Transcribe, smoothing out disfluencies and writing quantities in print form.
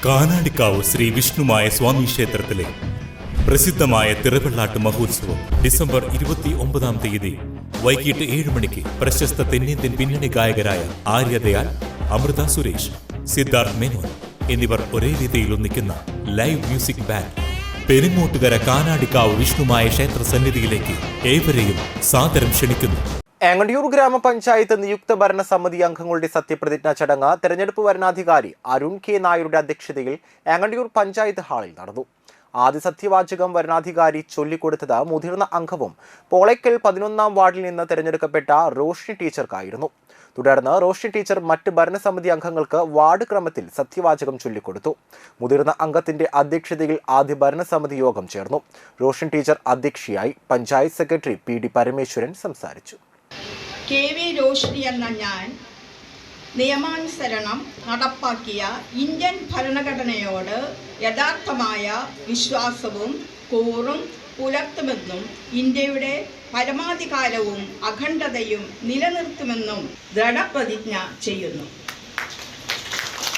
കാനാടിക്കാവ് ശ്രീ വിഷ്ണുമായ സ്വാമി ക്ഷേത്രത്തിലെ പ്രസിദ്ധമായ തിറവെള്ളാട്ട് മഹോത്സവം ഡിസംബർ 29-ാം തീയതി വൈകിട്ട് 7 മണിക്ക് പ്രശസ്ത തെന്നിന്ത്യൻ പിന്നണി ഗായകരായ ആര്യദയാൽ, അമൃത സുരേഷ്, സിദ്ധാർത്ഥ് മേനോൻ എന്നിവർ ഒരേ രീതിയിൽ ഒന്നിക്കുന്ന live music band Perungottukara Kanadikavu Vishnumaya ക്ഷേത്ര സന്നിധിയിലേക്ക് ഏവരെയും സാദരം ക്ഷണിക്കുന്നു. ഏങ്ങണ്ടിയൂർ ഗ്രാമപഞ്ചായത്ത് നിയുക്ത ഭരണസമിതി അംഗങ്ങളുടെ സത്യപ്രതിജ്ഞാ ചടങ്ങ് തെരഞ്ഞെടുപ്പ് വരണാധികാരി അരുൺ കെ നായരുടെ അധ്യക്ഷതയിൽ ഏങ്ങണ്ടിയൂർ പഞ്ചായത്ത് ഹാളിൽ നടന്നു. ആദ്യ സത്യവാചകം വരണാധികാരി ചൊല്ലിക്കൊടുത്തത് മുതിർന്ന അംഗവും പോളയ്ക്കൽ 11-ാം വാർഡിൽ നിന്ന് തെരഞ്ഞെടുക്കപ്പെട്ട റോഷ്നി ടീച്ചർക്കായിരുന്നു. തുടർന്ന് റോഷ്നി ടീച്ചർ മറ്റ് ഭരണസമിതി അംഗങ്ങൾക്ക് വാർഡ് ക്രമത്തിൽ സത്യവാചകം ചൊല്ലിക്കൊടുത്തു. മുതിർന്ന അംഗത്തിന്റെ അധ്യക്ഷതയിൽ ആദ്യ ഭരണസമിതി യോഗം ചേർന്നു. റോഷ്നി ടീച്ചർ അധ്യക്ഷയായി. പഞ്ചായത്ത് സെക്രട്ടറി PD പരമേശ്വരൻ സംസാരിച്ചു. KV റോഷ്നി എന്ന ഞാൻ നിയമാനുസരണം നടപ്പാക്കിയ ഇന്ത്യൻ ഭരണഘടനയോട് യഥാർത്ഥമായ വിശ്വാസവും കൂറും പുലർത്തുമെന്നും ഇന്ത്യയുടെ പരമാധികാരവും അഖണ്ഡതയും നിലനിർത്തുമെന്നും ദൃഢപ്രതിജ്ഞ ചെയ്യുന്നു.